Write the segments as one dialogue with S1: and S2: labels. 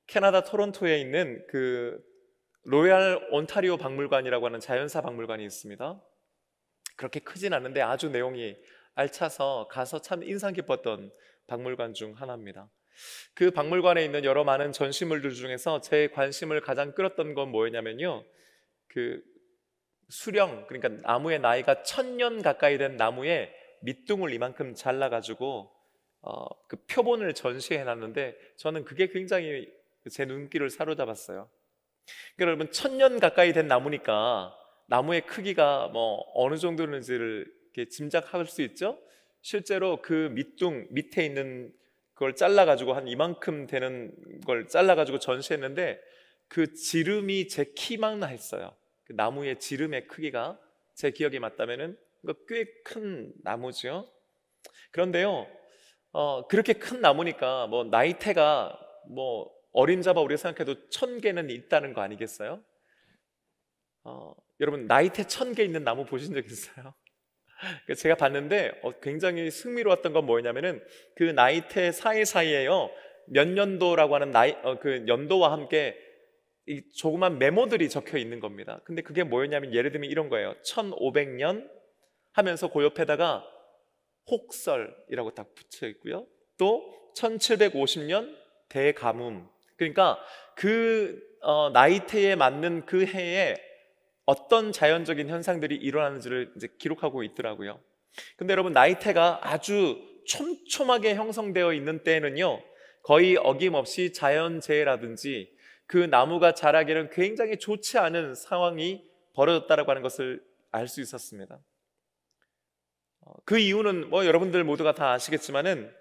S1: 캐나다 토론토에 있는 그 로얄 온타리오 박물관이라고 하는 자연사 박물관이 있습니다. 그렇게 크진 않은데 아주 내용이 알차서 가서 참 인상 깊었던 박물관 중 하나입니다. 그 박물관에 있는 여러 많은 전시물들 중에서 제 관심을 가장 끌었던 건 뭐였냐면요, 그 수령, 그러니까 나무의 나이가 1000년 가까이 된 나무의 밑둥을 이만큼 잘라가지고 그 표본을 전시해 놨는데, 저는 그게 굉장히 제 눈길을 사로잡았어요. 그러니까 여러분, 1000년 가까이 된 나무니까 나무의 크기가 뭐 어느 정도인지를 이렇게 짐작할 수 있죠? 실제로 그 밑둥 밑에 있는 그걸 잘라가지고 한 이만큼 되는 걸 잘라가지고 전시했는데, 그 지름이 제 키만 했어요. 그 나무의 지름의 크기가 제 기억에 맞다면은 꽤 큰 나무죠. 그런데요, 그렇게 큰 나무니까 뭐 나이테가 뭐 어림잡아 우리가 생각해도 1000개는 있다는 거 아니겠어요? 여러분, 나이테 1000개 있는 나무 보신 적 있어요? 제가 봤는데 굉장히 흥미로웠던 건 뭐였냐면은, 그 나이테 사이사이에요, 몇 년도라고 하는 그 연도와 함께 이 조그만 메모들이 적혀 있는 겁니다. 근데 그게 뭐였냐면, 예를 들면 이런 거예요. 1500년 하면서 그 옆에다가 혹설이라고 딱 붙여 있고요. 또 1750년 대가뭄. 그러니까 그 나이테에 맞는 그 해에 어떤 자연적인 현상들이 일어나는지를 이제 기록하고 있더라고요. 근데 여러분, 나이테가 아주 촘촘하게 형성되어 있는 때에는요, 거의 어김없이 자연재해라든지 그 나무가 자라기는 굉장히 좋지 않은 상황이 벌어졌다고 하는 것을 알 수 있었습니다. 그 이유는 뭐 여러분들 모두가 다 아시겠지만은,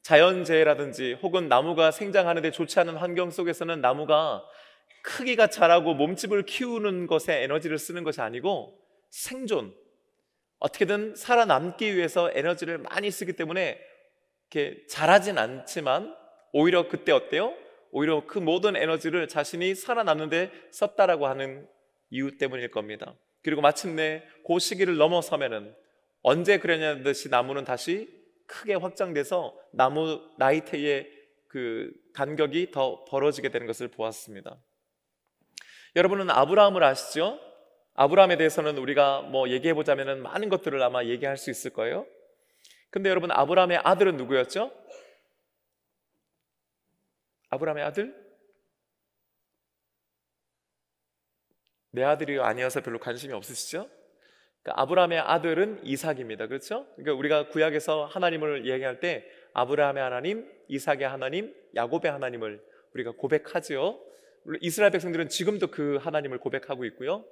S1: 자연재해라든지 혹은 나무가 생장하는데 좋지 않은 환경 속에서는 나무가 크기가 자라고 몸집을 키우는 것에 에너지를 쓰는 것이 아니고 생존, 어떻게든 살아남기 위해서 에너지를 많이 쓰기 때문에 이렇게 자라진 않지만, 오히려 그때 어때요? 오히려 그 모든 에너지를 자신이 살아남는 데 썼다라고 하는 이유 때문일 겁니다. 그리고 마침내 그 시기를 넘어서면은 언제 그러냐는 듯이 나무는 다시 크게 확장돼서 나무 나이테의 그 간격이 더 벌어지게 되는 것을 보았습니다. 여러분은 아브라함을 아시죠? 아브라함에 대해서는 우리가 뭐 얘기해보자면 많은 것들을 아마 얘기할 수 있을 거예요. 근데 여러분, 아브라함의 아들은 누구였죠? 아브라함의 아들? 내 아들이 아니어서 별로 관심이 없으시죠? 그러니까 아브라함의 아들은 이삭입니다. 그렇죠? 그러니까 우리가 구약에서 하나님을 얘기할 때 아브라함의 하나님, 이삭의 하나님, 야곱의 하나님을 우리가 고백하죠. 이스라엘 백성들은 지금도 그 하나님을 고백하고 있고요.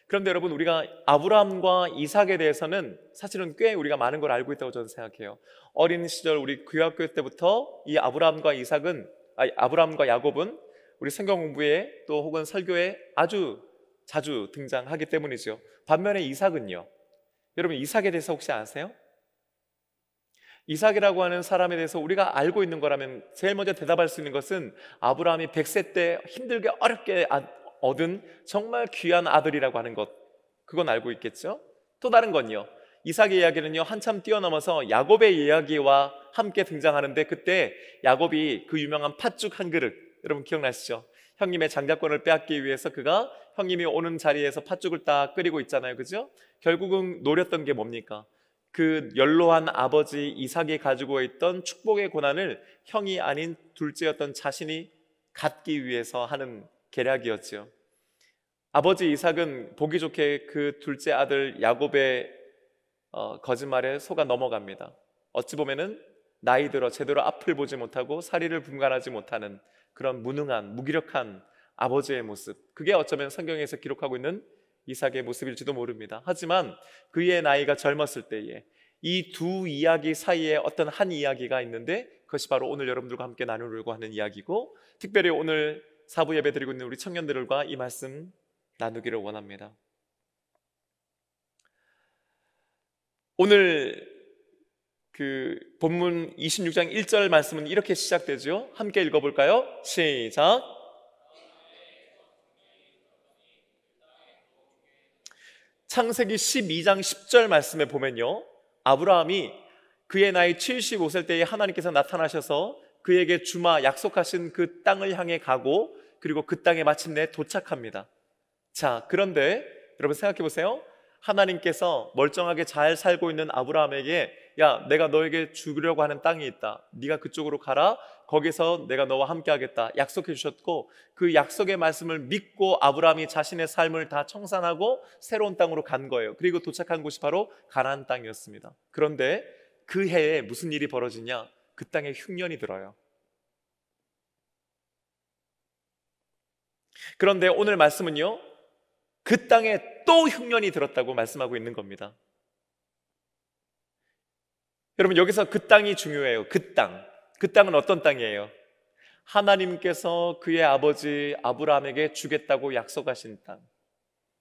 S1: 그런데 여러분, 우리가 아브라함과 이삭에 대해서는 사실은 꽤 우리가 많은 걸 알고 있다고 저는 생각해요. 어린 시절 우리 구약교 때부터 이 아브라함과 야곱은 우리 성경 공부에 또 혹은 설교에 아주 자주 등장하기 때문이죠. 반면에 이삭은요, 여러분, 이삭에 대해서 혹시 아세요? 이삭이라고 하는 사람에 대해서 우리가 알고 있는 거라면 제일 먼저 대답할 수 있는 것은 아브라함이 100세 때 힘들게 어렵게 얻은 정말 귀한 아들이라고 하는 것, 그건 알고 있겠죠? 또 다른 건요, 이삭의 이야기는요 한참 뛰어넘어서 야곱의 이야기와 함께 등장하는데, 그때 야곱이 그 유명한 팥죽 한 그릇, 여러분 기억나시죠? 형님의 장자권을 빼앗기 위해서 그가 형님이 오는 자리에서 팥죽을 딱 끓이고 있잖아요, 그죠? 결국은 노렸던 게 뭡니까? 그 연로한 아버지 이삭이 가지고 있던 축복의 고난을 형이 아닌 둘째였던 자신이 갖기 위해서 하는 계략이었죠. 아버지 이삭은 보기 좋게 그 둘째 아들 야곱의 거짓말에 속아 넘어갑니다. 어찌 보면은 나이 들어 제대로 앞을 보지 못하고 사리를 분간하지 못하는 그런 무능한, 무기력한 아버지의 모습, 그게 어쩌면 성경에서 기록하고 있는 이삭의 모습일지도 모릅니다. 하지만 그의 나이가 젊었을 때에 이 두 이야기 사이에 어떤 한 이야기가 있는데, 그것이 바로 오늘 여러분들과 함께 나누려고 하는 이야기고, 특별히 오늘 사부 예배 드리고 있는 우리 청년들과 이 말씀 나누기를 원합니다. 오늘 그 본문 26장 1절 말씀은 이렇게 시작되죠. 함께 읽어볼까요? 시작. 창세기 12장 10절 말씀에 보면요, 아브라함이 그의 나이 75세 때에 하나님께서 나타나셔서 그에게 주마 약속하신 그 땅을 향해 가고 그리고 그 땅에 마침내 도착합니다. 자, 그런데 여러분 생각해 보세요. 하나님께서 멀쩡하게 잘 살고 있는 아브라함에게 야, 내가 너에게 주려고 하는 땅이 있다. 네가 그쪽으로 가라. 거기서 내가 너와 함께 하겠다. 약속해 주셨고 그 약속의 말씀을 믿고 아브라함이 자신의 삶을 다 청산하고 새로운 땅으로 간 거예요. 그리고 도착한 곳이 바로 가나안 땅이었습니다. 그런데 그 해에 무슨 일이 벌어지냐? 그 땅에 흉년이 들어요. 그런데 오늘 말씀은요, 그 땅에 또 흉년이 들었다고 말씀하고 있는 겁니다. 여러분, 여기서 그 땅이 중요해요. 그 땅. 그 땅은 어떤 땅이에요? 하나님께서 그의 아버지 아브라함에게 주겠다고 약속하신 땅.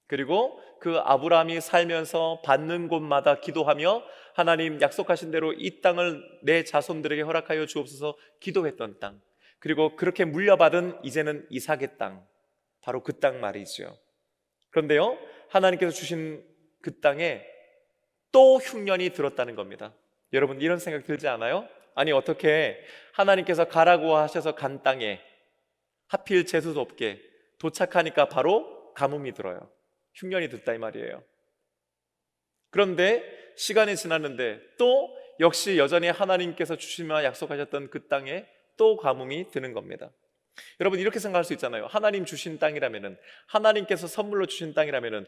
S1: 그리고 그 아브라함이 살면서 받는 곳마다 기도하며 하나님 약속하신 대로 이 땅을 내 자손들에게 허락하여 주옵소서 기도했던 땅. 그리고 그렇게 물려받은 이제는 이삭의 땅. 바로 그 땅 말이죠. 그런데요, 하나님께서 주신 그 땅에 또 흉년이 들었다는 겁니다. 여러분, 이런 생각 들지 않아요? 아니, 어떻게 하나님께서 가라고 하셔서 간 땅에 하필 재수도 없게 도착하니까 바로 가뭄이 들어요. 흉년이 들다 이 말이에요. 그런데 시간이 지났는데 또 역시 여전히 하나님께서 주시며 약속하셨던 그 땅에 또 가뭄이 드는 겁니다. 여러분, 이렇게 생각할 수 있잖아요. 하나님 주신 땅이라면은, 하나님께서 선물로 주신 땅이라면은,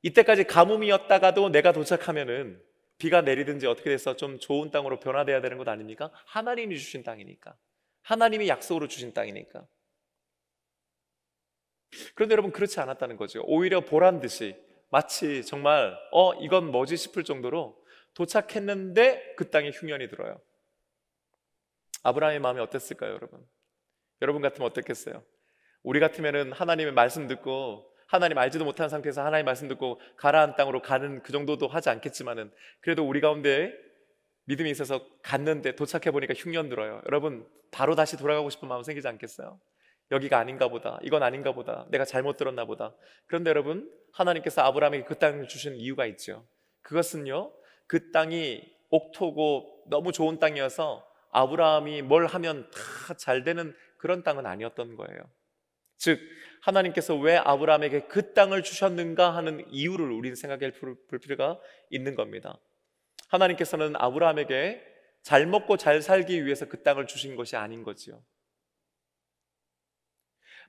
S1: 이때까지 가뭄이었다가도 내가 도착하면은 비가 내리든지 어떻게 돼서 좀 좋은 땅으로 변화돼야 되는 것 아닙니까? 하나님이 주신 땅이니까, 하나님이 약속으로 주신 땅이니까. 그런데 여러분, 그렇지 않았다는 거죠. 오히려 보란 듯이 마치 정말 이건 뭐지 싶을 정도로 도착했는데 그 땅에 흉년이 들어요. 아브라함의 마음이 어땠을까요, 여러분? 여러분 같으면 어떻겠어요? 우리 같으면은 하나님의 말씀 듣고, 하나님 알지도 못하는 상태에서 하나님의 말씀 듣고 가나안 땅으로 가는 그 정도도 하지 않겠지만은, 그래도 우리 가운데 믿음이 있어서 갔는데 도착해 보니까 흉년 들어요. 여러분, 바로 다시 돌아가고 싶은 마음 생기지 않겠어요? 여기가 아닌가 보다, 이건 아닌가 보다, 내가 잘못 들었나 보다. 그런데 여러분, 하나님께서 아브라함에게 그 땅을 주신 이유가 있죠. 그것은요, 그 땅이 옥토고 너무 좋은 땅이어서 아브라함이 뭘 하면 다 잘 되는 그런 땅은 아니었던 거예요. 즉, 하나님께서 왜 아브라함에게 그 땅을 주셨는가 하는 이유를 우리는 생각해 볼 필요가 있는 겁니다. 하나님께서는 아브라함에게 잘 먹고 잘 살기 위해서 그 땅을 주신 것이 아닌 거지요.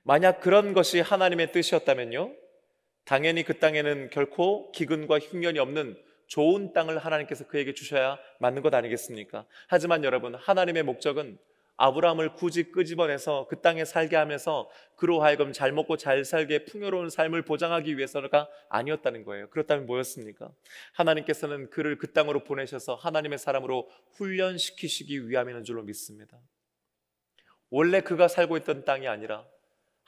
S1: 만약 그런 것이 하나님의 뜻이었다면요, 당연히 그 땅에는 결코 기근과 흉년이 없는 좋은 땅을 하나님께서 그에게 주셔야 맞는 것 아니겠습니까? 하지만 여러분, 하나님의 목적은 아브라함을 굳이 끄집어내서 그 땅에 살게 하면서 그로 하여금 잘 먹고 잘 살게 풍요로운 삶을 보장하기 위해서가 아니었다는 거예요. 그렇다면 뭐였습니까? 하나님께서는 그를 그 땅으로 보내셔서 하나님의 사람으로 훈련시키시기 위함이라는 줄로 믿습니다. 원래 그가 살고 있던 땅이 아니라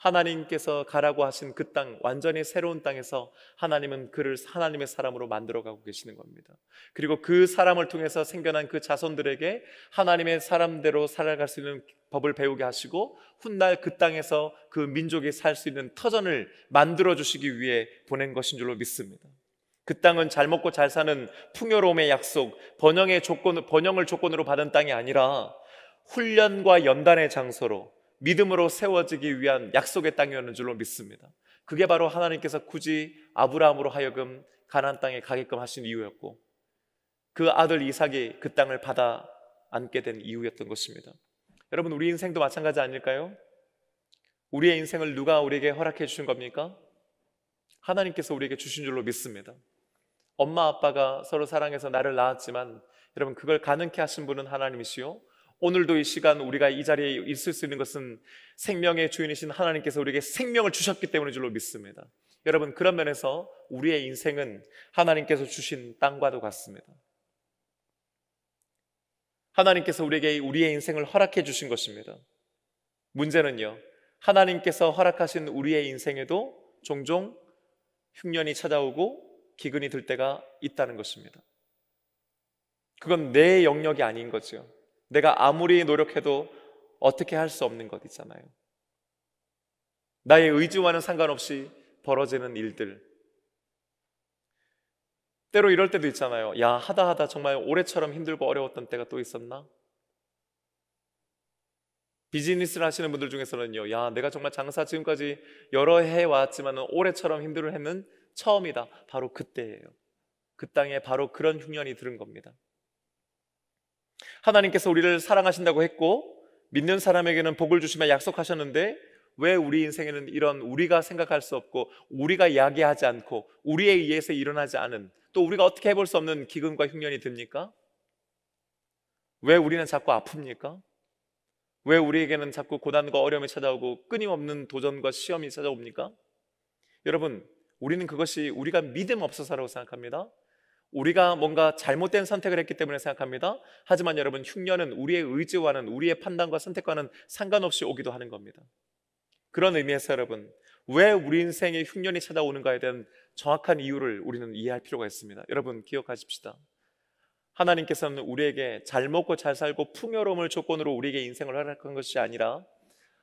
S1: 하나님께서 가라고 하신 그 땅, 완전히 새로운 땅에서 하나님은 그를 하나님의 사람으로 만들어가고 계시는 겁니다. 그리고 그 사람을 통해서 생겨난 그 자손들에게 하나님의 사람대로 살아갈 수 있는 법을 배우게 하시고 훗날 그 땅에서 그 민족이 살 수 있는 터전을 만들어주시기 위해 보낸 것인 줄로 믿습니다. 그 땅은 잘 먹고 잘 사는 풍요로움의 약속, 번영을 조건으로 받은 땅이 아니라 훈련과 연단의 장소로 믿음으로 세워지기 위한 약속의 땅이었는 줄로 믿습니다. 그게 바로 하나님께서 굳이 아브라함으로 하여금 가나안 땅에 가게끔 하신 이유였고, 그 아들 이삭이 그 땅을 받아 안게 된 이유였던 것입니다. 여러분, 우리 인생도 마찬가지 아닐까요? 우리의 인생을 누가 우리에게 허락해 주신 겁니까? 하나님께서 우리에게 주신 줄로 믿습니다. 엄마 아빠가 서로 사랑해서 나를 낳았지만 여러분, 그걸 가능케 하신 분은 하나님이시요, 오늘도 이 시간 우리가 이 자리에 있을 수 있는 것은 생명의 주인이신 하나님께서 우리에게 생명을 주셨기 때문인 줄로 믿습니다. 여러분, 그런 면에서 우리의 인생은 하나님께서 주신 땅과도 같습니다. 하나님께서 우리에게 우리의 인생을 허락해 주신 것입니다. 문제는요, 하나님께서 허락하신 우리의 인생에도 종종 흉년이 찾아오고 기근이 들 때가 있다는 것입니다. 그건 내 영역이 아닌 거죠. 내가 아무리 노력해도 어떻게 할 수 없는 것 있잖아요. 나의 의지와는 상관없이 벌어지는 일들. 때로 이럴 때도 있잖아요. 야, 하다 정말 올해처럼 힘들고 어려웠던 때가 또 있었나? 비즈니스를 하시는 분들 중에서는요, 야, 내가 정말 장사 지금까지 여러 해 왔지만 올해처럼 힘든 해는 처음이다. 바로 그때예요. 그 땅에 바로 그런 흉년이 들은 겁니다. 하나님께서 우리를 사랑하신다고 했고 믿는 사람에게는 복을 주시며 약속하셨는데 왜 우리 인생에는 이런 우리가 생각할 수 없고 우리가 이야기하지 않고 우리에 의해서 일어나지 않은, 또 우리가 어떻게 해볼 수 없는 기근과 흉년이 듭니까? 왜 우리는 자꾸 아픕니까? 왜 우리에게는 자꾸 고난과 어려움이 찾아오고 끊임없는 도전과 시험이 찾아옵니까? 여러분, 우리는 그것이 우리가 믿음 없어서라고 생각합니다. 우리가 뭔가 잘못된 선택을 했기 때문에 생각합니다. 하지만 여러분, 흉년은 우리의 의지와는, 우리의 판단과 선택과는 상관없이 오기도 하는 겁니다. 그런 의미에서 여러분, 왜 우리 인생에 흉년이 찾아오는가에 대한 정확한 이유를 우리는 이해할 필요가 있습니다. 여러분, 기억하십시다. 하나님께서는 우리에게 잘 먹고 잘 살고 풍요로움을 조건으로 우리에게 인생을 허락한 것이 아니라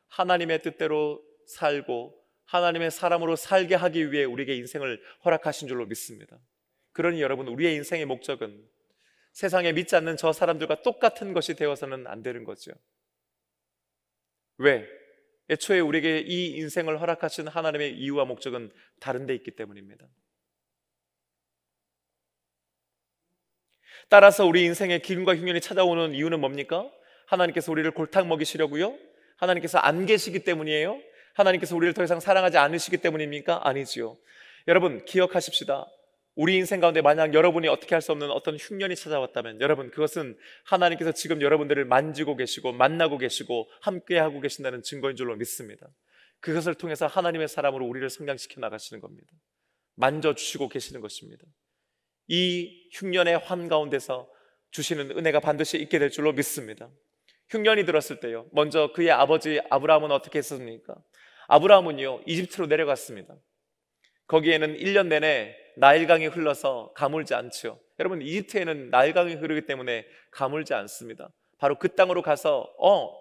S1: 하나님의 뜻대로 살고 하나님의 사람으로 살게 하기 위해 우리에게 인생을 허락하신 줄로 믿습니다. 그러니 여러분, 우리의 인생의 목적은 세상에 믿지 않는 저 사람들과 똑같은 것이 되어서는 안 되는 거죠. 왜? 애초에 우리에게 이 인생을 허락하신 하나님의 이유와 목적은 다른 데 있기 때문입니다. 따라서 우리 인생에 기근과 흉년이 찾아오는 이유는 뭡니까? 하나님께서 우리를 골탕 먹이시려고요? 하나님께서 안 계시기 때문이에요? 하나님께서 우리를 더 이상 사랑하지 않으시기 때문입니까? 아니지요. 여러분, 기억하십시다. 우리 인생 가운데 만약 여러분이 어떻게 할 수 없는 어떤 흉년이 찾아왔다면 여러분, 그것은 하나님께서 지금 여러분들을 만지고 계시고 만나고 계시고 함께하고 계신다는 증거인 줄로 믿습니다. 그것을 통해서 하나님의 사람으로 우리를 성장시켜 나가시는 겁니다. 만져주시고 계시는 것입니다. 이 흉년의 환 가운데서 주시는 은혜가 반드시 있게 될 줄로 믿습니다. 흉년이 들었을 때요, 먼저 그의 아버지 아브라함은 어떻게 했습니까? 아브라함은요, 이집트로 내려갔습니다. 거기에는 1년 내내 나일강이 흘러서 가물지 않죠. 여러분, 이집트에는 나일강이 흐르기 때문에 가물지 않습니다. 바로 그 땅으로 가서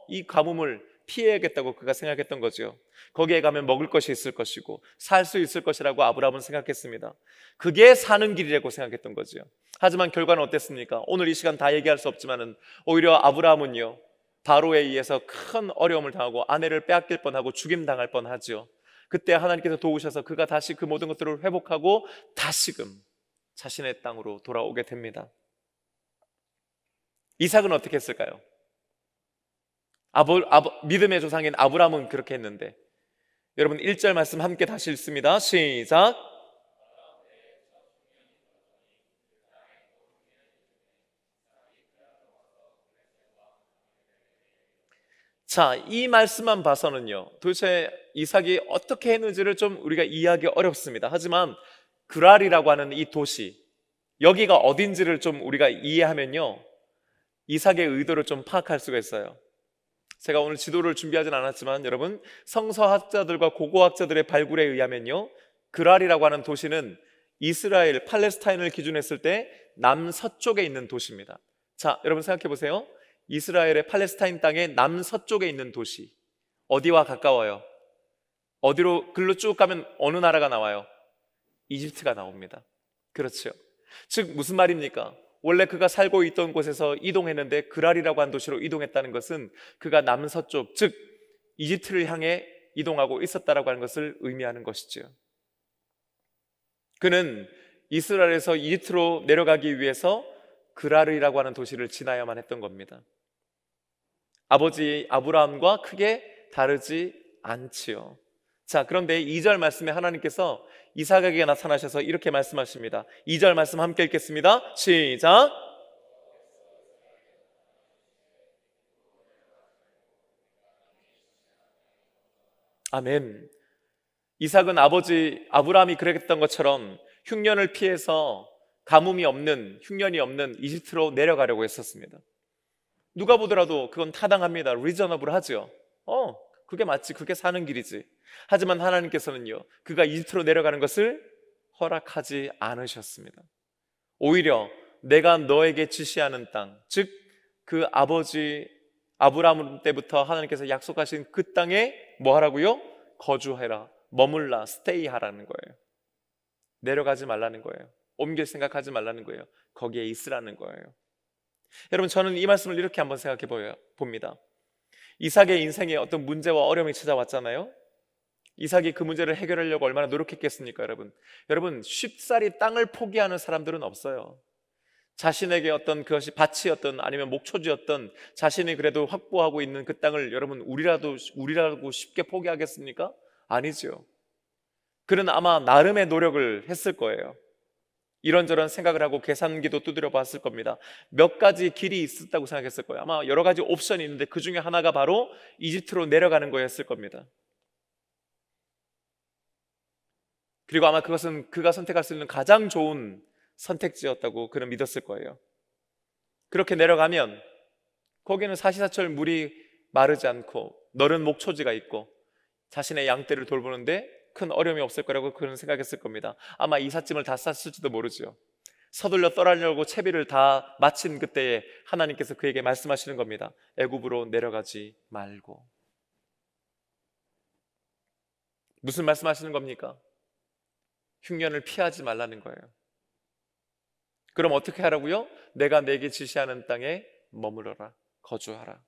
S1: 이 가뭄을 피해야겠다고 그가 생각했던 거죠. 거기에 가면 먹을 것이 있을 것이고 살 수 있을 것이라고 아브라함은 생각했습니다. 그게 사는 길이라고 생각했던 거죠. 하지만 결과는 어땠습니까? 오늘 이 시간 다 얘기할 수 없지만은 오히려 아브라함은요, 바로에 의해서 큰 어려움을 당하고 아내를 빼앗길 뻔하고 죽임당할 뻔하죠. 그때 하나님께서 도우셔서 그가 다시 그 모든 것들을 회복하고 다시금 자신의 땅으로 돌아오게 됩니다. 이삭은 어떻게 했을까요? 믿음의 조상인 아브라함은 그렇게 했는데, 여러분 1절 말씀 함께 다시 읽습니다. 시작. 자, 이 말씀만 봐서는요, 도대체 이삭이 어떻게 했는지를 좀 우리가 이해하기 어렵습니다. 하지만 그랄이라고 하는 이 도시, 여기가 어딘지를 좀 우리가 이해하면요, 이삭의 의도를 좀 파악할 수가 있어요. 제가 오늘 지도를 준비하진 않았지만 여러분, 성서학자들과 고고학자들의 발굴에 의하면요, 그랄이라고 하는 도시는 이스라엘, 팔레스타인을 기준했을 때 남서쪽에 있는 도시입니다. 자, 여러분 생각해 보세요. 이스라엘의 팔레스타인 땅의 남서쪽에 있는 도시, 어디와 가까워요? 어디로 글로 쭉 가면 어느 나라가 나와요? 이집트가 나옵니다. 그렇죠. 즉 무슨 말입니까? 원래 그가 살고 있던 곳에서 이동했는데 그랄이라고 한 도시로 이동했다는 것은 그가 남서쪽, 즉 이집트를 향해 이동하고 있었다라고 하는 것을 의미하는 것이죠. 그는 이스라엘에서 이집트로 내려가기 위해서 그랄이라고 하는 도시를 지나야만 했던 겁니다. 아버지 아브라함과 크게 다르지 않지요. 자, 그런데 2절 말씀에 하나님께서 이삭에게 나타나셔서 이렇게 말씀하십니다. 2절 말씀 함께 읽겠습니다. 시작. 아멘. 이삭은 아버지 아브라함이 그랬던 것처럼 흉년을 피해서 가뭄이 없는, 흉년이 없는 이집트로 내려가려고 했었습니다. 누가 보더라도 그건 타당합니다. 리저너블 하죠. 그게 맞지, 그게 사는 길이지. 하지만 하나님께서는요, 그가 이집트로 내려가는 것을 허락하지 않으셨습니다. 오히려 내가 너에게 지시하는 땅, 즉 그 아버지 아브라함 때부터 하나님께서 약속하신 그 땅에 뭐 하라고요? 거주해라, 머물라, 스테이 하라는 거예요. 내려가지 말라는 거예요. 옮길 생각하지 말라는 거예요. 거기에 있으라는 거예요. 여러분, 저는 이 말씀을 이렇게 한번 생각해 봅니다. 이삭의 인생에 어떤 문제와 어려움이 찾아왔잖아요. 이삭이 그 문제를 해결하려고 얼마나 노력했겠습니까, 여러분? 여러분, 쉽사리 땅을 포기하는 사람들은 없어요. 자신에게 어떤 그것이 밭이었던 아니면 목초지였던 자신이 그래도 확보하고 있는 그 땅을 여러분 우리라고 쉽게 포기하겠습니까? 아니죠. 그는 아마 나름의 노력을 했을 거예요. 이런저런 생각을 하고 계산기도 두드려 봤을 겁니다. 몇 가지 길이 있었다고 생각했을 거예요. 아마 여러 가지 옵션이 있는데 그 중에 하나가 바로 이집트로 내려가는 거였을 겁니다. 그리고 아마 그것은 그가 선택할 수 있는 가장 좋은 선택지였다고 그는 믿었을 거예요. 그렇게 내려가면 거기는 사시사철 물이 마르지 않고 너른 목초지가 있고 자신의 양떼를 돌보는데 큰 어려움이 없을 거라고 그는 생각했을 겁니다. 아마 이삿짐을 다 쌌을지도 모르죠. 서둘러 떠나려고 채비를 다 마친 그때에 하나님께서 그에게 말씀하시는 겁니다. 애굽으로 내려가지 말고. 무슨 말씀하시는 겁니까? 흉년을 피하지 말라는 거예요. 그럼 어떻게 하라고요? 내가 내게 지시하는 땅에 머무러라, 거주하라.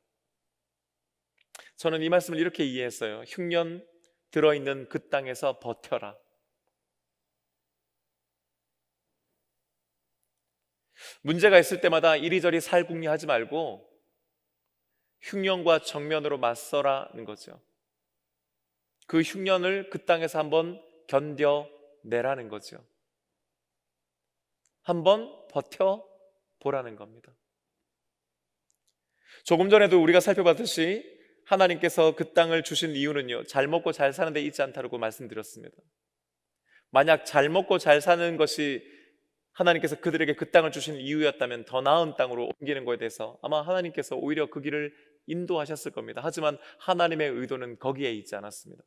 S1: 저는 이 말씀을 이렇게 이해했어요. 흉년 들어있는 그 땅에서 버텨라. 문제가 있을 때마다 이리저리 살궁리하지 말고 흉년과 정면으로 맞서라는 거죠. 그 흉년을 그 땅에서 한번 견뎌내라는 거죠. 한번 버텨보라는 겁니다. 조금 전에도 우리가 살펴봤듯이 하나님께서 그 땅을 주신 이유는요, 잘 먹고 잘 사는 데 있지 않다고 말씀드렸습니다. 만약 잘 먹고 잘 사는 것이 하나님께서 그들에게 그 땅을 주신 이유였다면 더 나은 땅으로 옮기는 것에 대해서 아마 하나님께서 오히려 그 길을 인도하셨을 겁니다. 하지만 하나님의 의도는 거기에 있지 않았습니다.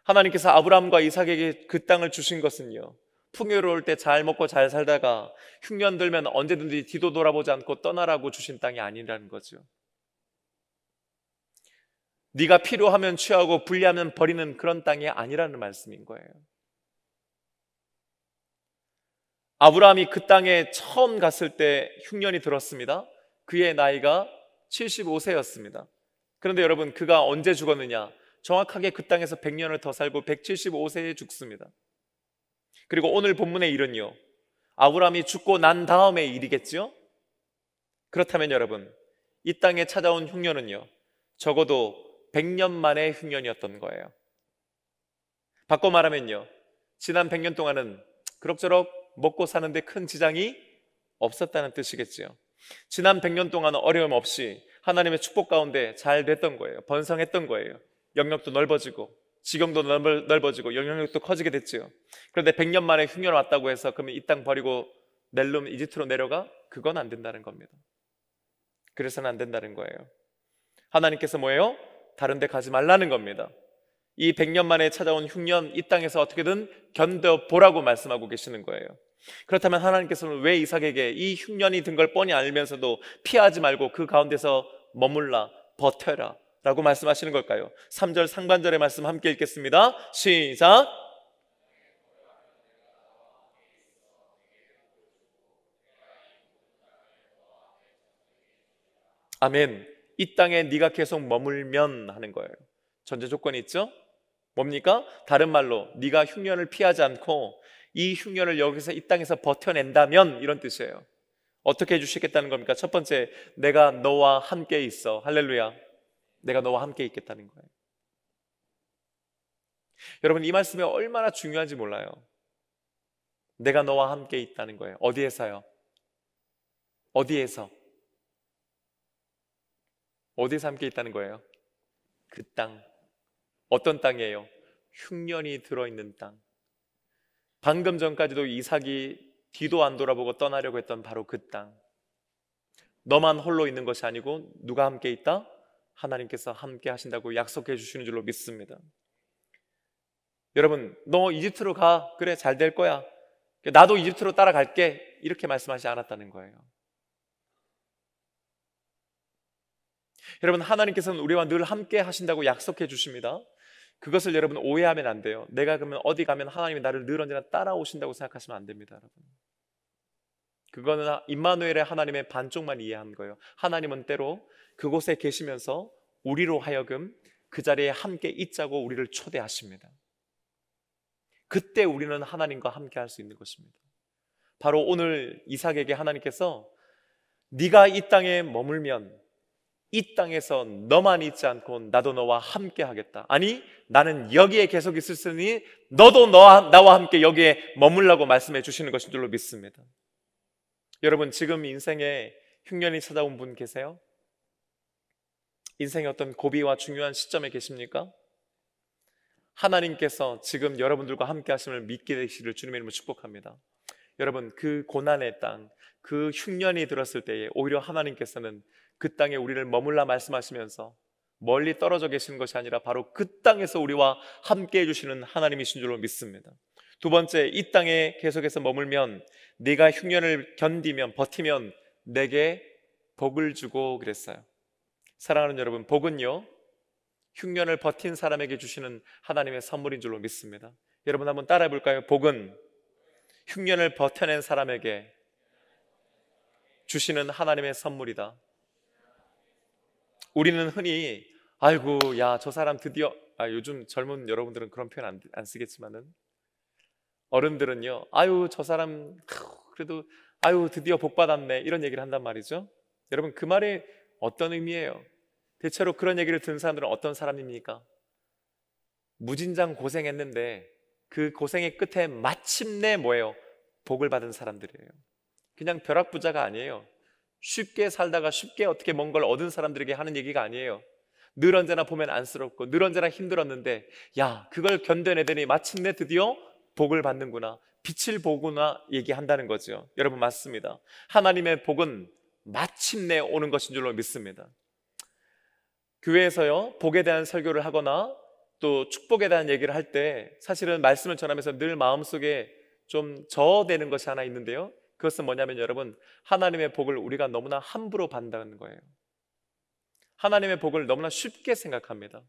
S1: 하나님께서 아브라함과 이삭에게 그 땅을 주신 것은요, 풍요로울 때 잘 먹고 잘 살다가 흉년 들면 언제든지 뒤도 돌아보지 않고 떠나라고 주신 땅이 아니라는 거죠. 네가 필요하면 취하고 불리하면 버리는 그런 땅이 아니라는 말씀인 거예요. 아브라함이 그 땅에 처음 갔을 때 흉년이 들었습니다. 그의 나이가 75세였습니다. 그런데 여러분, 그가 언제 죽었느냐? 정확하게 그 땅에서 100년을 더 살고 175세에 죽습니다. 그리고 오늘 본문의 일은요, 아브라함이 죽고 난 다음의 일이겠죠? 그렇다면 여러분, 이 땅에 찾아온 흉년은요, 적어도 100년 만의 흉년이었던 거예요. 바꿔 말하면요, 지난 100년 동안은 그럭저럭 먹고 사는데 큰 지장이 없었다는 뜻이겠죠. 지난 100년 동안 어려움 없이 하나님의 축복 가운데 잘 됐던 거예요. 번성했던 거예요. 영역도 넓어지고 지경도 넓어지고 영향력도 커지게 됐죠. 그런데 100년 만에 흉년 왔다고 해서 그러면 이 땅 버리고 넬름 이집트로 내려가? 그건 안 된다는 겁니다. 그래서는 안 된다는 거예요. 하나님께서 뭐예요? 다른 데 가지 말라는 겁니다. 이 100년 만에 찾아온 흉년, 이 땅에서 어떻게든 견뎌보라고 말씀하고 계시는 거예요. 그렇다면 하나님께서는 왜 이삭에게 이 흉년이 든 걸 뻔히 알면서도 피하지 말고 그 가운데서 머물라, 버텨라 라고 말씀하시는 걸까요? 3절 상반절의 말씀 함께 읽겠습니다. 시작! 아멘. 이 땅에 네가 계속 머물면 하는 거예요. 전제 조건이 있죠? 뭡니까? 다른 말로 네가 흉년을 피하지 않고 이 흉년을 여기서 이 땅에서 버텨낸다면, 이런 뜻이에요. 어떻게 해주시겠다는 겁니까? 첫 번째, 내가 너와 함께 있어. 할렐루야. 내가 너와 함께 있겠다는 거예요. 여러분, 이 말씀이 얼마나 중요한지 몰라요. 내가 너와 함께 있다는 거예요. 어디에서요? 어디에서 함께 있다는 거예요? 그 땅. 어떤 땅이에요? 흉년이 들어있는 땅. 방금 전까지도 이삭이 뒤도 안 돌아보고 떠나려고 했던 바로 그 땅. 너만 홀로 있는 것이 아니고 누가 함께 있다? 하나님께서 함께 하신다고 약속해 주시는 줄로 믿습니다. 여러분, 너 이집트로 가. 그래, 잘 될 거야. 나도 이집트로 따라갈게. 이렇게 말씀하지 않았다는 거예요. 여러분, 하나님께서는 우리와 늘 함께 하신다고 약속해 주십니다. 그것을 여러분 오해하면 안 돼요. 내가 그러면 어디 가면 하나님이 나를 늘 언제나 따라오신다고 생각하시면 안 됩니다, 여러분. 그거는 임마누엘의 하나님의 반쪽만 이해한 거예요. 하나님은 때로 그곳에 계시면서 우리로 하여금 그 자리에 함께 있자고 우리를 초대하십니다. 그때 우리는 하나님과 함께 할 수 있는 것입니다. 바로 오늘 이삭에게 하나님께서 네가 이 땅에 머물면 이 땅에서 너만 있지 않고 나도 너와 함께 하겠다. 아니, 나는 여기에 계속 있으니 너도 나와 함께 여기에 머물라고 말씀해 주시는 것인 줄로 믿습니다. 여러분, 지금 인생에 흉년이 찾아온 분 계세요? 인생의 어떤 고비와 중요한 시점에 계십니까? 하나님께서 지금 여러분들과 함께 하심을 믿게 되시기를 주님의 이름으로 축복합니다. 여러분, 그 고난의 땅, 그 흉년이 들었을 때에 오히려 하나님께서는 그 땅에 우리를 머물라 말씀하시면서 멀리 떨어져 계시는 것이 아니라 바로 그 땅에서 우리와 함께 해주시는 하나님이신 줄로 믿습니다. 두 번째, 이 땅에 계속해서 머물면 네가 흉년을 견디면, 버티면 내게 복을 주고 그랬어요. 사랑하는 여러분, 복은요 흉년을 버틴 사람에게 주시는 하나님의 선물인 줄로 믿습니다. 여러분 한번 따라해 볼까요? 복은 흉년을 버텨낸 사람에게 주시는 하나님의 선물이다. 우리는 흔히 아이고 야 저 사람 드디어, 요즘 젊은 여러분들은 그런 표현 안 쓰겠지만은 어른들은요 아유 저 사람 그래도 아유 드디어 복 받았네 이런 얘기를 한단 말이죠. 여러분 그 말이 어떤 의미예요? 대체로 그런 얘기를 듣는 사람들은 어떤 사람입니까? 무진장 고생했는데 그 고생의 끝에 마침내 뭐예요? 복을 받은 사람들이에요. 그냥 벼락부자가 아니에요. 쉽게 살다가 쉽게 어떻게 뭔 걸 얻은 사람들에게 하는 얘기가 아니에요. 늘 언제나 보면 안쓰럽고 늘 언제나 힘들었는데 야 그걸 견뎌내더니 마침내 드디어 복을 받는구나, 빛을 보구나 얘기한다는 거죠. 여러분 맞습니다. 하나님의 복은 마침내 오는 것인 줄로 믿습니다. 교회에서요 복에 대한 설교를 하거나 또 축복에 대한 얘기를 할 때 사실은 말씀을 전하면서 늘 마음속에 좀 저어되는 것이 하나 있는데요, 그것은 뭐냐면 여러분 하나님의 복을 우리가 너무나 함부로 받는다는 거예요. 하나님의 복을 너무나 쉽게 생각합니다.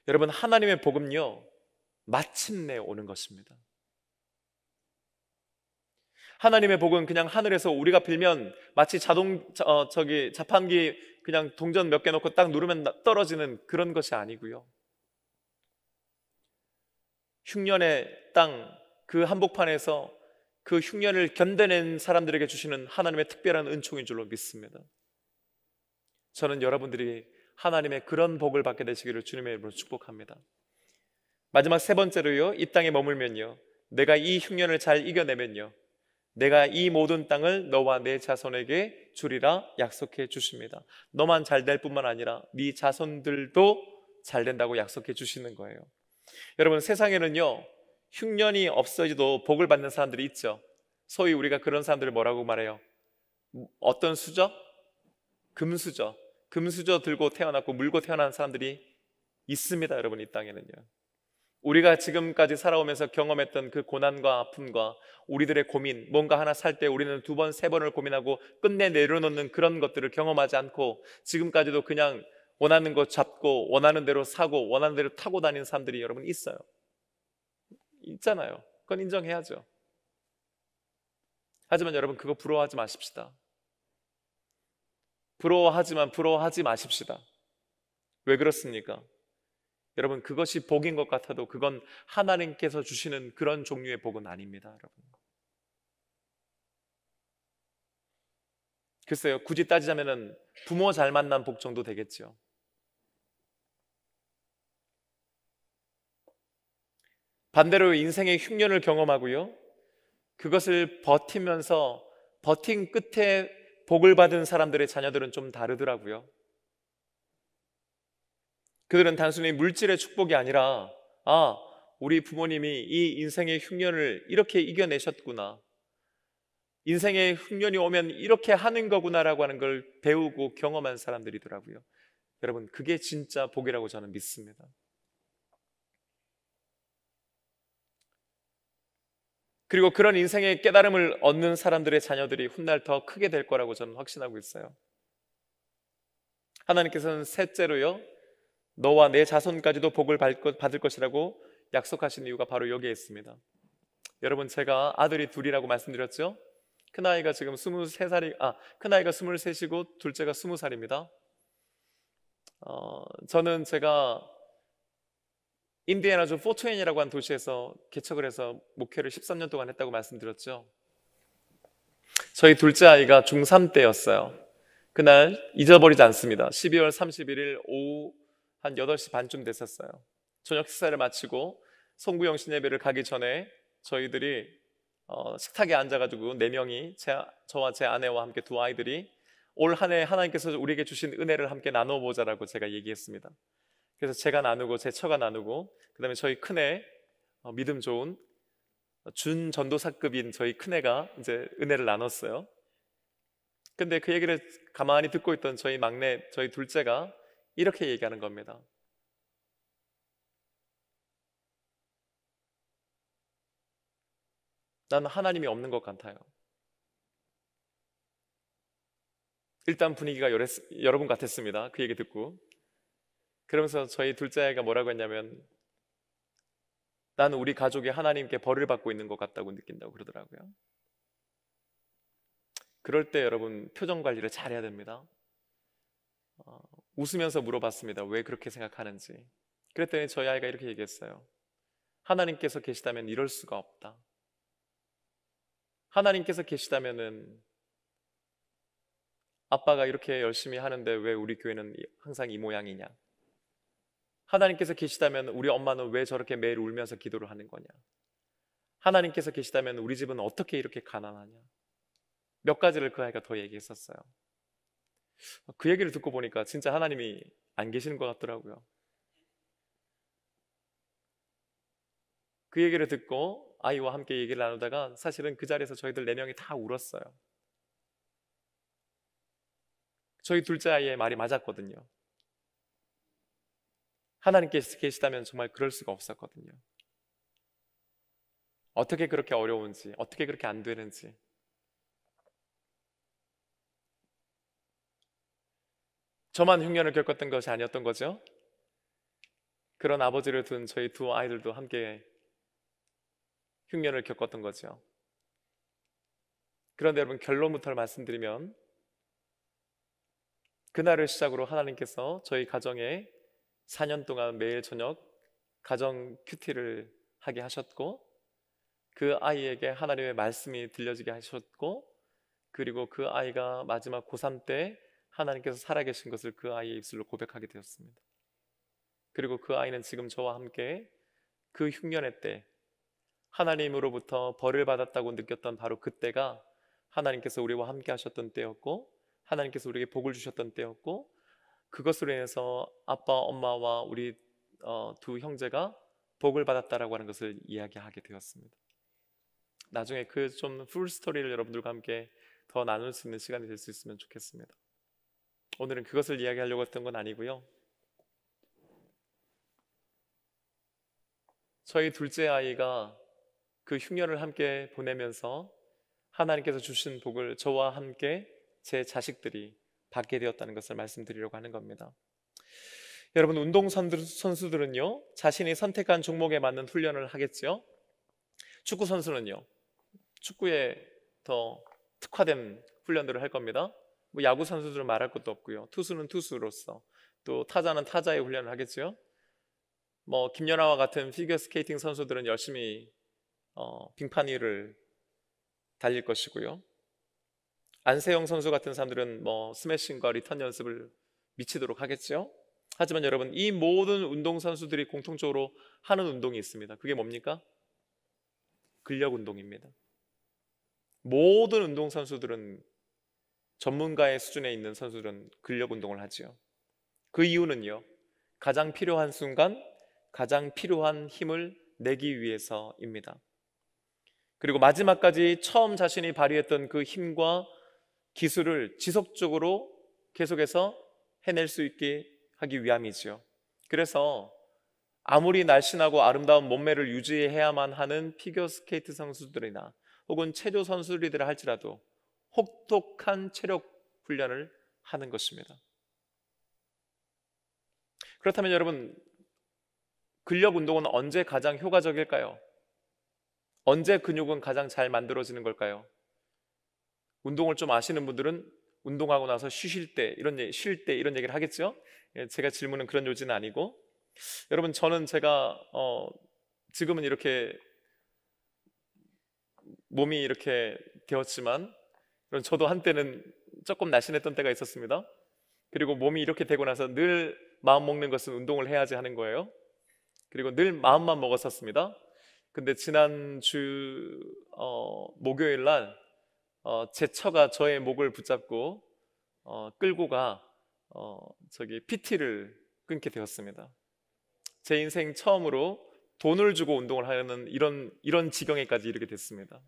S1: 여러분 하나님의 복은요 마침내 오는 것입니다. 하나님의 복은 그냥 하늘에서 우리가 빌면 마치 자판기 그냥 동전 몇 개 넣고 딱 누르면 떨어지는 그런 것이 아니고요, 흉년의 땅 그 한복판에서 그 흉년을 견뎌낸 사람들에게 주시는 하나님의 특별한 은총인 줄로 믿습니다. 저는 여러분들이 하나님의 그런 복을 받게 되시기를 주님의 이름으로 축복합니다. 마지막 세 번째로요, 이 땅에 머물면요 내가 이 흉년을 잘 이겨내면요 내가 이 모든 땅을 너와 내 자손에게 주리라 약속해 주십니다. 너만 잘 될 뿐만 아니라 네 자손들도 잘 된다고 약속해 주시는 거예요. 여러분 세상에는요 흉년이 없어져도 복을 받는 사람들이 있죠. 소위 우리가 그런 사람들을 뭐라고 말해요? 어떤 수저? 금수저. 금수저 들고 태어났고 물고 태어난 사람들이 있습니다. 여러분 이 땅에는요 우리가 지금까지 살아오면서 경험했던 그 고난과 아픔과 우리들의 고민, 뭔가 하나 살 때 우리는 두 번, 세 번을 고민하고 끝내 내려놓는 그런 것들을 경험하지 않고 지금까지도 그냥 원하는 거 잡고 원하는 대로 사고 원하는 대로 타고 다니는 사람들이 여러분 있어요. 있잖아요. 그건 인정해야죠. 하지만 여러분 그거 부러워하지 마십시다. 부러워하지 마십시다. 왜 그렇습니까? 여러분 그것이 복인 것 같아도 그건 하나님께서 주시는 그런 종류의 복은 아닙니다. 여러분 글쎄요 굳이 따지자면 부모 잘 만난 복 정도 되겠죠. 반대로 인생의 흉년을 경험하고요 그것을 버티면서 버틴 끝에 복을 받은 사람들의 자녀들은 좀 다르더라고요. 그들은 단순히 물질의 축복이 아니라 우리 부모님이 이 인생의 흉년을 이렇게 이겨내셨구나, 인생의 흉년이 오면 이렇게 하는 거구나라고 하는 걸 배우고 경험한 사람들이더라고요. 여러분 그게 진짜 복이라고 저는 믿습니다. 그리고 그런 인생의 깨달음을 얻는 사람들의 자녀들이 훗날 더 크게 될 거라고 저는 확신하고 있어요. 하나님께서는 셋째로요 너와 내 자손까지도 복을 받을 것이라고 약속하신 이유가 바로 여기에 있습니다. 여러분, 제가 아들이 둘이라고 말씀드렸죠? 큰아이가 지금 23살이, 큰아이가 23이고 둘째가 20살입니다. 저는 제가 인디애나주 포트웨인이라고 하는 도시에서 개척을 해서 목회를 13년 동안 했다고 말씀드렸죠. 저희 둘째 아이가 중3 때였어요. 그날 잊어버리지 않습니다. 12월 31일 오후 한 8시 반쯤 됐었어요. 저녁 식사를 마치고 송구영신 예배를 가기 전에 저희들이 식탁에 앉아가지고 4명이 저와 제 아내와 함께 두 아이들이 올 한 해 하나님께서 우리에게 주신 은혜를 함께 나눠보자라고 제가 얘기했습니다. 그래서 제가 나누고 제 처가 나누고 그 다음에 저희 큰애 믿음 좋은 준전도사급인 저희 큰애가 이제 은혜를 나눴어요. 근데 그 얘기를 가만히 듣고 있던 저희 막내, 저희 둘째가 이렇게 얘기하는 겁니다. 나는 하나님이 없는 것 같아요. 일단 분위기가 여러분 같았습니다. 그 얘기 듣고. 그러면서 저희 둘째 아이가 뭐라고 했냐면, 나는 우리 가족이 하나님께 벌을 받고 있는 것 같다고 느낀다고 그러더라고요. 그럴 때 여러분, 표정 관리를 잘해야 됩니다. 웃으면서 물어봤습니다. 왜 그렇게 생각하는지. 그랬더니 저희 아이가 이렇게 얘기했어요. 하나님께서 계시다면 이럴 수가 없다. 하나님께서 계시다면은 아빠가 이렇게 열심히 하는데 왜 우리 교회는 항상 이 모양이냐? 하나님께서 계시다면 우리 엄마는 왜 저렇게 매일 울면서 기도를 하는 거냐? 하나님께서 계시다면 우리 집은 어떻게 이렇게 가난하냐? 몇 가지를 그 아이가 더 얘기했었어요. 그 얘기를 듣고 보니까 진짜 하나님이 안 계시는 것 같더라고요. 그 얘기를 듣고 아이와 함께 얘기를 나누다가 사실은 그 자리에서 저희들 4명이 다 울었어요. 저희 둘째 아이의 말이 맞았거든요. 하나님께서 계시다면 정말 그럴 수가 없었거든요. 어떻게 그렇게 어려운지, 어떻게 그렇게 안 되는지. 저만 흉년을 겪었던 것이 아니었던 거죠. 그런 아버지를 둔 저희 두 아이들도 함께 흉년을 겪었던 거죠. 그런데 여러분, 결론부터 말씀드리면 그날을 시작으로 하나님께서 저희 가정에 4년 동안 매일 저녁 가정 큐티를 하게 하셨고, 그 아이에게 하나님의 말씀이 들려지게 하셨고, 그리고 그 아이가 마지막 고3 때 하나님께서 살아계신 것을 그 아이의 입술로 고백하게 되었습니다. 그리고 그 아이는 지금 저와 함께 그 흉년의 때 하나님으로부터 벌을 받았다고 느꼈던 바로 그때가 하나님께서 우리와 함께 하셨던 때였고, 하나님께서 우리에게 복을 주셨던 때였고, 그것으로 인해서 아빠, 엄마와 우리 두 형제가 복을 받았다라고 하는 것을 이야기하게 되었습니다. 나중에 그 좀 풀스토리를 여러분들과 함께 더 나눌 수 있는 시간이 될 수 있으면 좋겠습니다. 오늘은 그것을 이야기하려고 했던 건 아니고요. 저희 둘째 아이가 그 흉년을 함께 보내면서 하나님께서 주신 복을 저와 함께 제 자식들이 받게 되었다는 것을 말씀드리려고 하는 겁니다. 여러분, 운동선수들은요, 자신이 선택한 종목에 맞는 훈련을 하겠죠. 축구 선수는요, 축구에 더 특화된 훈련들을 할 겁니다. 뭐 야구 선수들은 말할 것도 없고요. 투수는 투수로서, 또 타자는 타자의 훈련을 하겠죠. 뭐 김연아와 같은 피겨스케이팅 선수들은 열심히 빙판 위를 달릴 것이고요. 안세영 선수 같은 사람들은 뭐 스매싱과 리턴 연습을 미치도록 하겠죠. 하지만 여러분, 이 모든 운동선수들이 공통적으로 하는 운동이 있습니다. 그게 뭡니까? 근력 운동입니다. 모든 운동선수들은, 전문가의 수준에 있는 선수들은 근력 운동을 하죠. 그 이유는요, 가장 필요한 순간 가장 필요한 힘을 내기 위해서입니다. 그리고 마지막까지 처음 자신이 발휘했던 그 힘과 기술을 지속적으로 계속해서 해낼 수 있게 하기 위함이죠. 그래서 아무리 날씬하고 아름다운 몸매를 유지해야만 하는 피겨스케이트 선수들이나 혹은 체조 선수들이라 할지라도 혹독한 체력 훈련을 하는 것입니다. 그렇다면 여러분, 근력 운동은 언제 가장 효과적일까요? 언제 근육은 가장 잘 만들어지는 걸까요? 운동을 좀 아시는 분들은 운동하고 나서 쉴 때 이런 얘기를 하겠죠? 예, 제가 질문은 그런 요지는 아니고, 여러분 저는 제가 지금은 이렇게 몸이 이렇게 되었지만, 여러분 저도 한때는 조금 날씬했던 때가 있었습니다. 그리고 몸이 이렇게 되고 나서 늘 마음 먹는 것은 운동을 해야지 하는 거예요. 그리고 늘 마음만 먹었었습니다. 근데 지난주 목요일 날 제 처가 저의 목을 붙잡고 끌고 가 저기 PT를 끊게 되었습니다. 제 인생 처음으로 돈을 주고 운동을 하는 이런 지경에까지 이르게 됐습니다.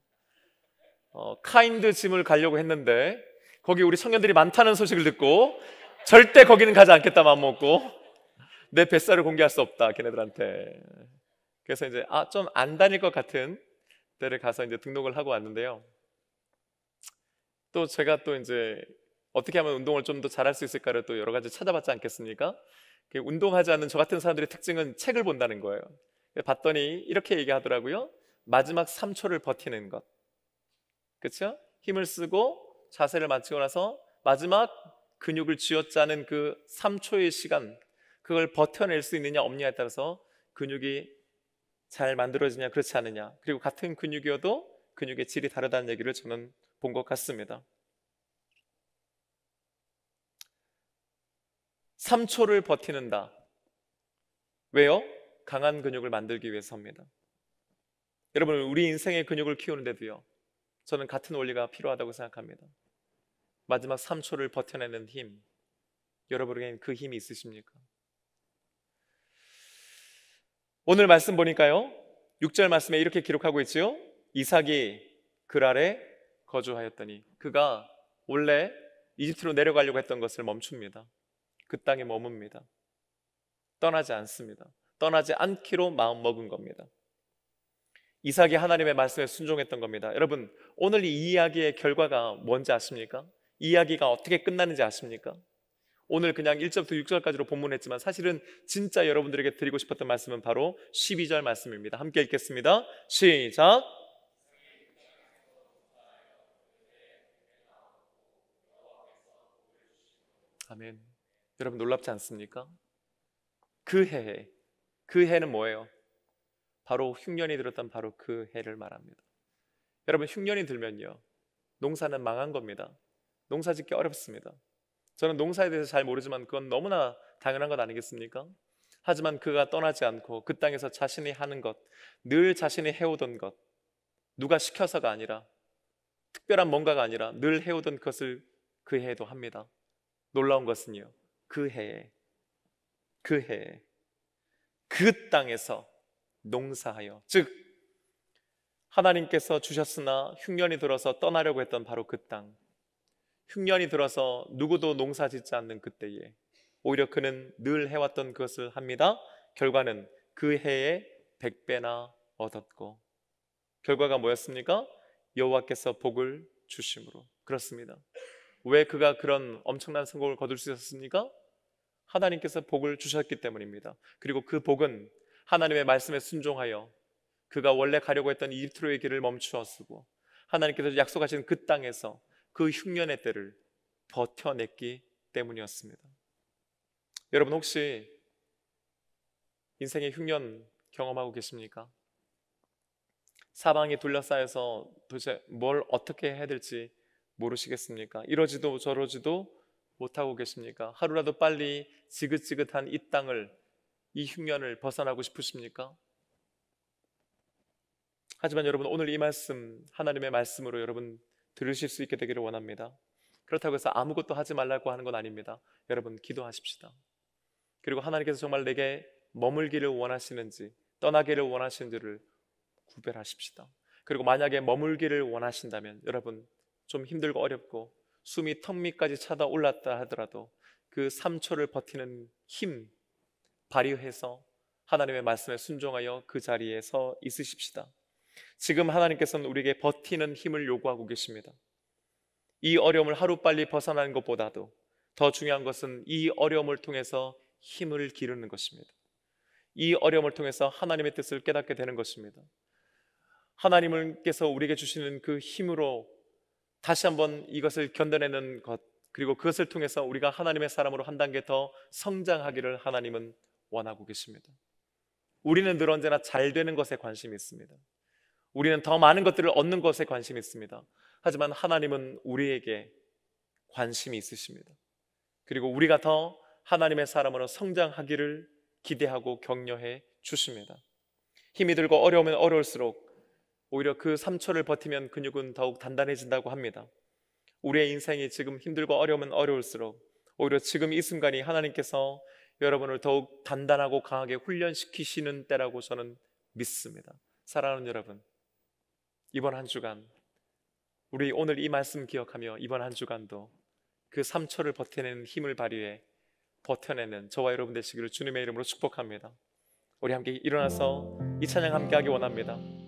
S1: 카인드 짐을 가려고 했는데 거기 우리 청년들이 많다는 소식을 듣고 절대 거기는 가지 않겠다 마음 먹고, 내 뱃살을 공개할 수 없다 걔네들한테. 그래서 이제 좀 안 다닐 것 같은 데를 가서 이제 등록을 하고 왔는데요. 또 제가 또 이제 어떻게 하면 운동을 좀 더 잘할 수 있을까를 또 여러 가지 찾아봤지 않겠습니까? 운동하지 않는 저 같은 사람들의 특징은 책을 본다는 거예요. 봤더니 이렇게 얘기하더라고요. 마지막 3초를 버티는 것. 그렇죠? 힘을 쓰고 자세를 맞추고 나서 마지막 근육을 쥐어짜는 그 3초의 시간, 그걸 버텨낼 수 있느냐 없느냐에 따라서 근육이 잘 만들어지냐 그렇지 않느냐, 그리고 같은 근육이어도 근육의 질이 다르다는 얘기를 저는 본 것 같습니다. 3초를 버티는다. 왜요? 강한 근육을 만들기 위해서입니다. 여러분, 우리 인생의 근육을 키우는데도요, 저는 같은 원리가 필요하다고 생각합니다. 마지막 3초를 버텨내는 힘, 여러분에게는 그 힘이 있으십니까? 오늘 말씀 보니까요, 6절 말씀에 이렇게 기록하고 있지요. 이삭이 그랄에 거주하였더니, 그가 원래 이집트로 내려가려고 했던 것을 멈춥니다. 그 땅에 머뭅니다. 떠나지 않습니다. 떠나지 않기로 마음먹은 겁니다. 이삭이 하나님의 말씀에 순종했던 겁니다. 여러분, 오늘 이 이야기의 결과가 뭔지 아십니까? 이 이야기가 어떻게 끝나는지 아십니까? 오늘 그냥 1절부터 6절까지로 본문했지만 사실은 진짜 여러분들에게 드리고 싶었던 말씀은 바로 12절 말씀입니다. 함께 읽겠습니다. 시작. 아멘. 여러분, 놀랍지 않습니까? 그 해는 뭐예요? 바로 흉년이 들었던 바로 그 해를 말합니다. 여러분, 흉년이 들면요, 농사는 망한 겁니다. 농사 짓기 어렵습니다. 저는 농사에 대해서 잘 모르지만 그건 너무나 당연한 것 아니겠습니까? 하지만 그가 떠나지 않고 그 땅에서 자신이 하는 것, 늘 자신이 해오던 것, 누가 시켜서가 아니라, 특별한 뭔가가 아니라 늘 해오던 것을 그 해에도 합니다. 놀라운 것은요, 그 해에 그 땅에서 농사하여, 즉 하나님께서 주셨으나 흉년이 들어서 떠나려고 했던 바로 그 땅, 흉년이 들어서 누구도 농사 짓지 않는 그때에 오히려 그는 늘 해왔던 것을 합니다. 결과는 그 해에 100배나 얻었고, 결과가 뭐였습니까? 여호와께서 복을 주심으로. 그렇습니다. 왜 그가 그런 엄청난 성공을 거둘 수 있었습니까? 하나님께서 복을 주셨기 때문입니다. 그리고 그 복은 하나님의 말씀에 순종하여 그가 원래 가려고 했던 이집트로의 길을 멈추어 쓰고 하나님께서 약속하신 그 땅에서 그 흉년의 때를 버텨냈기 때문이었습니다. 여러분, 혹시 인생의 흉년 경험하고 계십니까? 사방이 둘러싸여서 도대체 뭘 어떻게 해야 될지 모르시겠습니까? 이러지도 저러지도 못하고 계십니까? 하루라도 빨리 지긋지긋한 이 땅을, 이 흉년을 벗어나고 싶으십니까? 하지만 여러분, 오늘 이 말씀, 하나님의 말씀으로 여러분 들으실 수 있게 되기를 원합니다. 그렇다고 해서 아무것도 하지 말라고 하는 건 아닙니다. 여러분, 기도하십시다. 그리고 하나님께서 정말 내게 머물기를 원하시는지 떠나기를 원하시는지를 구별하십시다. 그리고 만약에 머물기를 원하신다면 여러분, 좀 힘들고 어렵고 숨이 턱 밑까지 차다 올랐다 하더라도 그 3초를 버티는 힘 발휘해서 하나님의 말씀에 순종하여 그 자리에 서 있으십시다. 지금 하나님께서는 우리에게 버티는 힘을 요구하고 계십니다. 이 어려움을 하루빨리 벗어나는 것보다도 더 중요한 것은 이 어려움을 통해서 힘을 기르는 것입니다. 이 어려움을 통해서 하나님의 뜻을 깨닫게 되는 것입니다. 하나님께서 우리에게 주시는 그 힘으로 다시 한번 이것을 견뎌내는 것, 그리고 그것을 통해서 우리가 하나님의 사람으로 한 단계 더 성장하기를 하나님은 원하고 계십니다. 우리는 늘 언제나 잘 되는 것에 관심이 있습니다. 우리는 더 많은 것들을 얻는 것에 관심이 있습니다. 하지만 하나님은 우리에게 관심이 있으십니다. 그리고 우리가 더 하나님의 사람으로 성장하기를 기대하고 격려해 주십니다. 힘이 들고 어려우면 어려울수록 오히려 그 3초를 버티면 근육은 더욱 단단해진다고 합니다. 우리의 인생이 지금 힘들고 어려우면 어려울수록 오히려 지금 이 순간이 하나님께서 여러분을 더욱 단단하고 강하게 훈련시키시는 때라고 저는 믿습니다. 사랑하는 여러분, 이번 한 주간 우리 오늘 이 말씀 기억하며 이번 한 주간도 그 3초를 버텨내는 힘을 발휘해 버텨내는 저와 여러분 되시기를 주님의 이름으로 축복합니다. 우리 함께 일어나서 이 찬양 함께 하기 원합니다.